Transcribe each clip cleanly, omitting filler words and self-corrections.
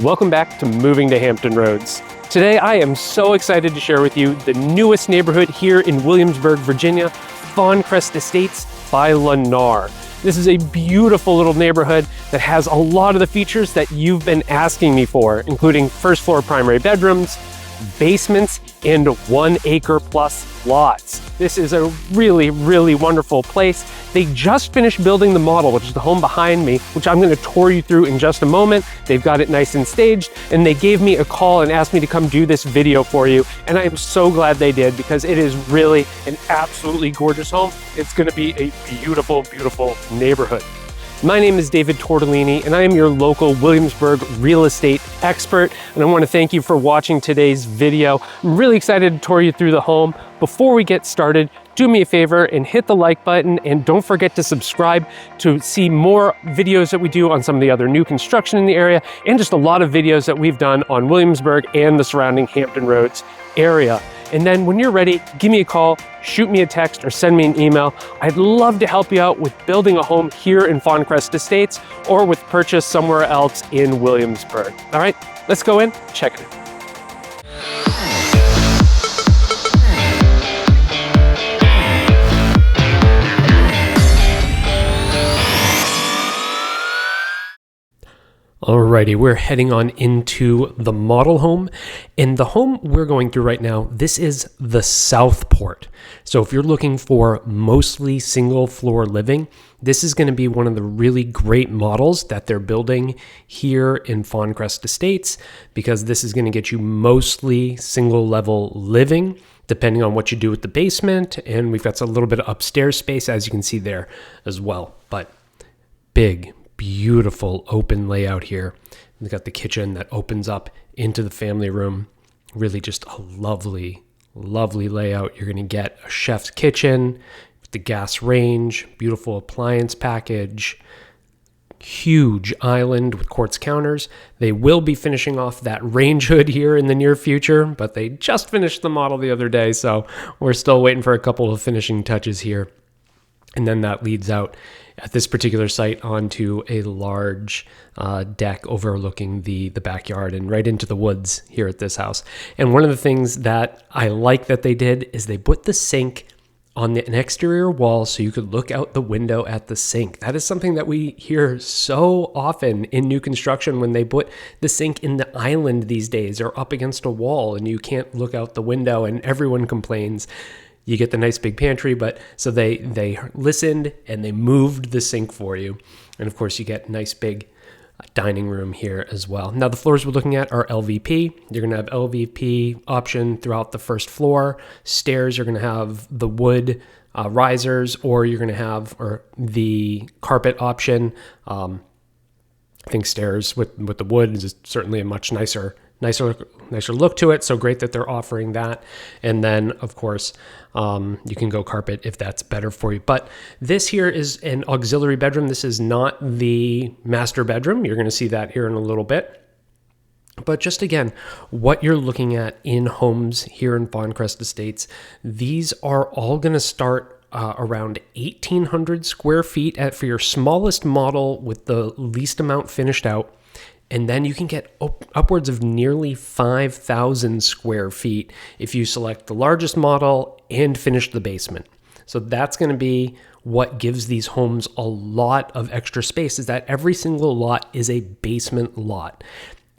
Welcome back to Moving to Hampton Roads. Today I am so excited to share with you the newest neighborhood here in Williamsburg, Virginia, Fawncrest Estates by Lennar. This is a beautiful little neighborhood that has a lot of the features that you've been asking me for, including first floor primary bedrooms, basements, and 1 acre plus lots. This is a really, really wonderful place. They just finished building the model, which is the home behind me, which I'm going to tour you through in just a moment. They've got it nice and staged, and they gave me a call and asked me to come do this video for you. And I am so glad they did, because it is really an absolutely gorgeous home. It's going to be a beautiful, beautiful neighborhood. My name is David Tortellini, and I am your local Williamsburg real estate expert, and I want to thank you for watching today's video. I'm really excited to tour you through the home. Before we get started, do me a favor and hit the like button, and don't forget to subscribe to see more videos that we do on some of the other new construction in the area, and just a lot of videos that we've done on Williamsburg and the surrounding Hampton Roads area. And then when you're ready, give me a call, shoot me a text, or send me an email. I'd love to help you out with building a home here in Fawncrest Estates or with purchase somewhere else in Williamsburg. All right, let's go in, check it out. Alrighty, we're heading on into the model home, and the home we're going through right now, this is the Southport. So if you're looking for mostly single floor living, this is going to be one of the really great models that they're building here in Fawncrest Estates, because this is going to get you mostly single level living, depending on what you do with the basement. And we've got a little bit of upstairs space, as you can see there as well, but big, beautiful open layout here. We've got the kitchen that opens up into the family room. Really just a lovely, lovely layout. You're going to get a chef's kitchen with the gas range, beautiful appliance package, huge island with quartz counters. They will be finishing off that range hood here in the near future, but they just finished the model the other day, so we're still waiting for a couple of finishing touches here. And then that leads out at this particular site onto a large deck overlooking the backyard and right into the woods here at this house. And one of the things that I like that they did is they put the sink on an exterior wall so you could look out the window at the sink. That is something that we hear so often in new construction, when they put the sink in the island these days or up against a wall and you can't look out the window, and everyone complains. You get the nice big pantry, but so they listened and they moved the sink for you. And of course you get nice big dining room here as well. Now the floors we're looking at are LVP. You're gonna have LVP option throughout the first floor. Stairs, you're gonna have the wood risers, or you're gonna have the carpet option. I think stairs with the wood is certainly a much nicer look to it. So great that they're offering that. And then of course, you can go carpet if that's better for you. But this here is an auxiliary bedroom. This is not the master bedroom. You're going to see that here in a little bit. But just again, what you're looking at in homes here in Fawncrest Estates, these are all going to start around 1,800 square feet for your smallest model with the least amount finished out. And then you can get upwards of nearly 5,000 square feet if you select the largest model and finish the basement. So that's going to be what gives these homes a lot of extra space, is that every single lot is a basement lot.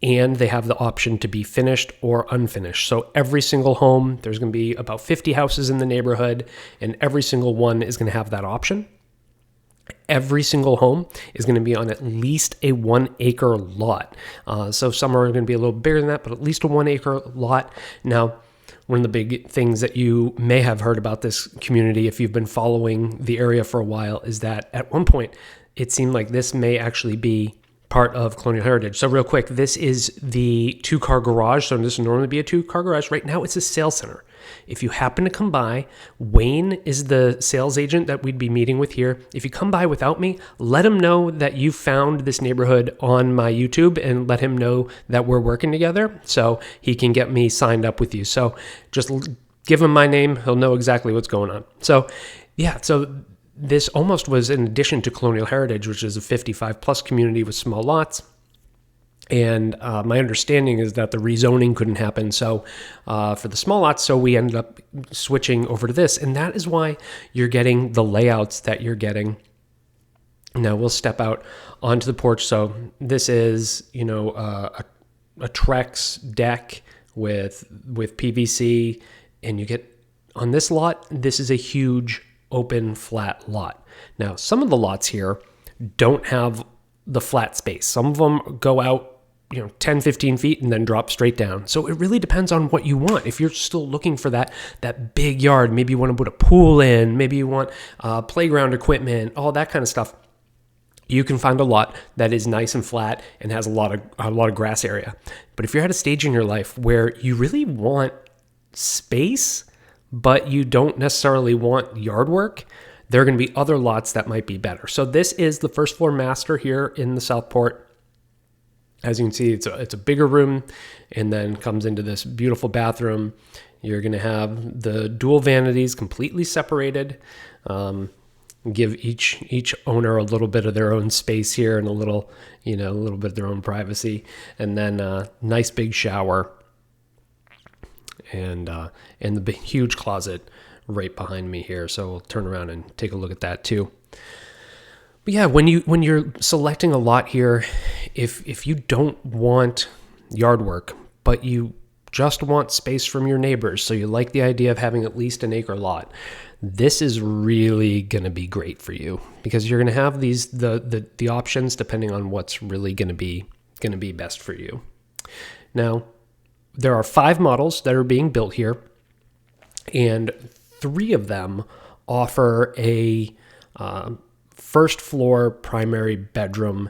And they have the option to be finished or unfinished. So every single home, there's going to be about 50 houses in the neighborhood, and every single one is going to have that option. Every single home is going to be on at least a 1 acre lot. So some are going to be a little bigger than that, but at least a 1 acre lot. Now, one of the big things that you may have heard about this community, if you've been following the area for a while, is that at one point, it seemed like this may actually be part of colonial heritage. So real quick, this is the 2-car garage. So this would normally be a 2-car garage. Right now, it's a sales center. If you happen to come by, Wayne is the sales agent that we'd be meeting with here. If you come by without me, let him know that you found this neighborhood on my YouTube, and let him know that we're working together so he can get me signed up with you. So just give him my name. He'll know exactly what's going on. So yeah, so this almost was in addition to colonial heritage, which is a 55 plus community with small lots. And my understanding is that the rezoning couldn't happen for the small lots, so we ended up switching over to this. And that is why you're getting the layouts that you're getting. Now we'll step out onto the porch. So this is, a Trex deck with PVC, and you get on this lot. This is a huge open flat lot. Now some of the lots here don't have the flat space. Some of them go out 10, 15 feet and then drop straight down. So it really depends on what you want. If you're still looking for that big yard, maybe you want to put a pool in, maybe you want playground equipment, all that kind of stuff, you can find a lot that is nice and flat and has a lot of grass area. But if you're at a stage in your life where you really want space, but you don't necessarily want yard work, there are going to be other lots that might be better. So this is the first floor master here in the Southport. As you can see, it's a bigger room, and then comes into this beautiful bathroom. You're going to have the dual vanities completely separated. Give each owner a little bit of their own space here and a little bit of their own privacy, and then a nice big shower, and the big huge closet right behind me here. So we'll turn around and take a look at that too. But yeah, when you're selecting a lot here, if you don't want yard work, but you just want space from your neighbors, so you like the idea of having at least an acre lot, this is really going to be great for you, because you're going to have the options depending on what's really going to be best for you. Now, there are 5 models that are being built here, and 3 of them offer a first floor primary bedroom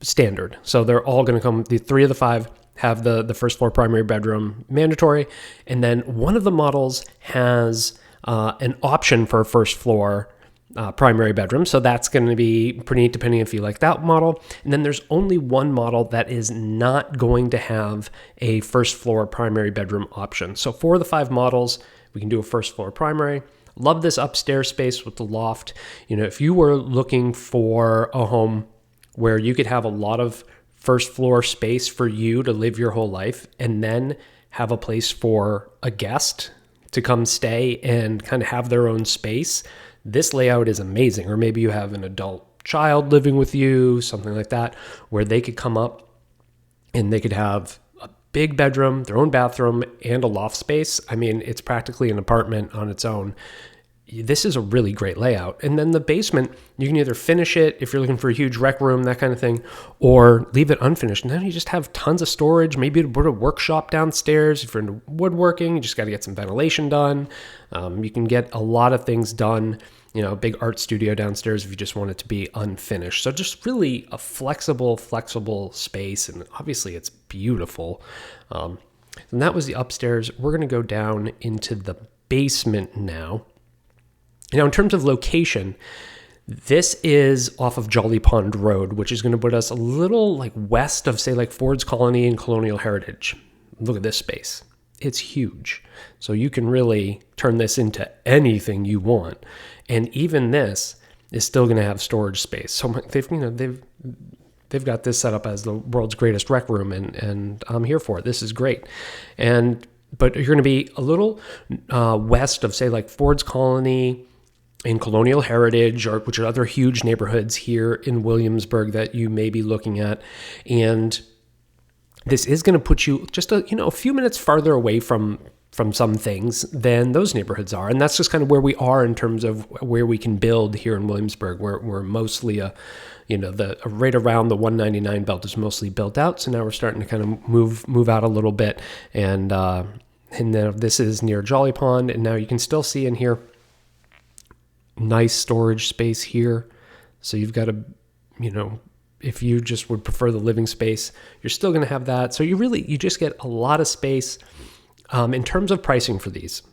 standard. So they're all going to come, the 3 of the 5 have the first floor primary bedroom mandatory. And then one of the models has an option for a first floor primary bedroom. So that's going to be pretty neat depending if you like that model. And then there's only one model that is not going to have a first floor primary bedroom option. So 4 of the 5 models, we can do a first floor primary. Love this upstairs space with the loft. If you were looking for a home where you could have a lot of first floor space for you to live your whole life, and then have a place for a guest to come stay and kind of have their own space, this layout is amazing. Or maybe you have an adult child living with you, something like that, where they could come up and they could have a big bedroom, their own bathroom, and a loft space. I mean, it's practically an apartment on its own. This is a really great layout. And then the basement, you can either finish it if you're looking for a huge rec room, that kind of thing, or leave it unfinished. And then you just have tons of storage. Maybe put a workshop downstairs. If you're into woodworking, you just got to get some ventilation done. You can get a lot of things done. A big art studio downstairs if you just want it to be unfinished. So just really a flexible space. And obviously it's beautiful. And that was the upstairs. We're going to go down into the basement now. Now, in terms of location, this is off of Jolly Pond Road, which is going to put us a little west of, say, Ford's Colony and Colonial Heritage. Look at this space. It's huge. So you can really turn this into anything you want. And even this is still going to have storage space. So they've got this set up as the world's greatest rec room, and I'm here for it. This is great. But you're going to be a little west of, say, Ford's Colony and Colonial Heritage, which are other huge neighborhoods here in Williamsburg that you may be looking at. And this is going to put you just a few minutes farther away from some things than those neighborhoods are. And that's just kind of where we are in terms of where we can build here in Williamsburg. We're mostly right around the 199 belt is mostly built out. So now we're starting to kind of move out a little bit. And then this is near Jolly Pond. And now you can still see in here, nice storage space here. So you've got if you just would prefer the living space, you're still going to have that. So you just get a lot of space. In terms of pricing for these,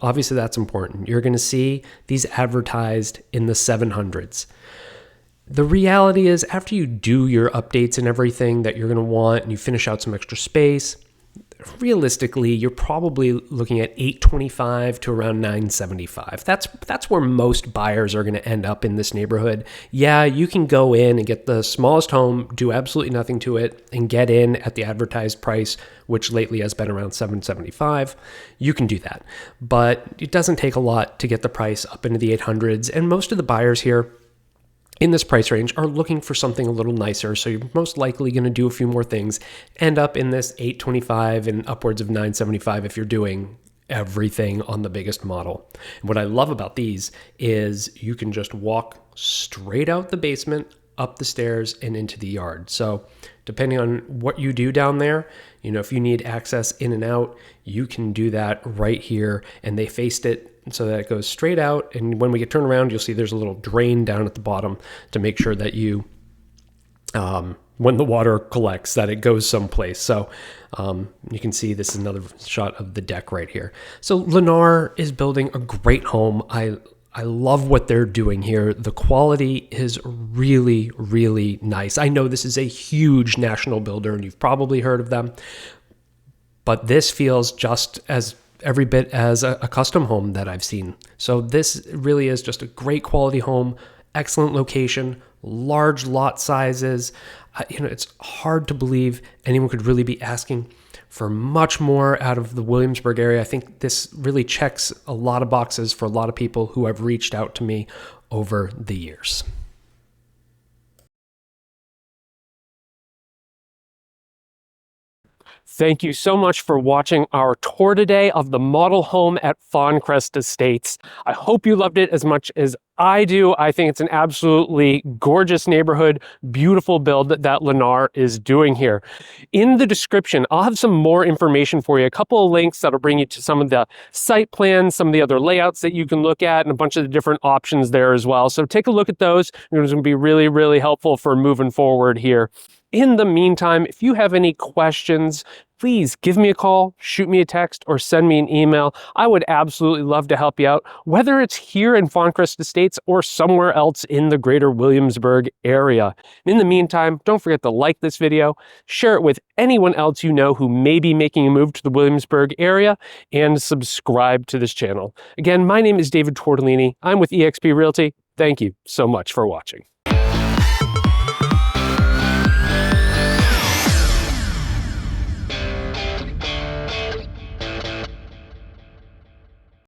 obviously that's important. You're going to see these advertised in the 700s. The reality is, after you do your updates and everything that you're going to want, and you finish out some extra space, realistically, you're probably looking at $825 to around $975. That's where most buyers are going to end up in this neighborhood. Yeah, you can go in and get the smallest home, do absolutely nothing to it, and get in at the advertised price, which lately has been around $775. You can do that, but it doesn't take a lot to get the price up into the 800s, and most of the buyers here in this price range are looking for something a little nicer. So you're most likely going to do a few more things, end up in this $825 and upwards of $975 if you're doing everything on the biggest model. And what I love about these is you can just walk straight out the basement, up the stairs, and into the yard. So depending on what you do down there, if you need access in and out, you can do that right here. And they faced it so that it goes straight out. And when we get turned around, you'll see there's a little drain down at the bottom to make sure that when the water collects, that it goes someplace. So you can see this is another shot of the deck right here. So Lennar is building a great home. I love what they're doing here. The quality is really, really nice. I know this is a huge national builder and you've probably heard of them, but this feels just as every bit as a custom home that I've seen. So this really is just a great quality home, excellent location, large lot sizes. It's hard to believe anyone could really be asking for much more out of the Williamsburg area. I think this really checks a lot of boxes for a lot of people who have reached out to me over the years. Thank you so much for watching our tour today of the model home at Fawncrest Estates. I hope you loved it as much as I do. I think it's an absolutely gorgeous neighborhood, beautiful build that Lennar is doing here. In the description, I'll have some more information for you, a couple of links that'll bring you to some of the site plans, some of the other layouts that you can look at, and a bunch of the different options there as well. So take a look at those. It's going to be really, really helpful for moving forward here. In the meantime, if you have any questions, please give me a call, shoot me a text, or send me an email. I would absolutely love to help you out, whether it's here in Fawncrest Estates or somewhere else in the greater Williamsburg area. In the meantime, don't forget to like this video, share it with anyone else you know who may be making a move to the Williamsburg area, and subscribe to this channel. Again, my name is David Tortellini. I'm with eXp Realty. Thank you so much for watching.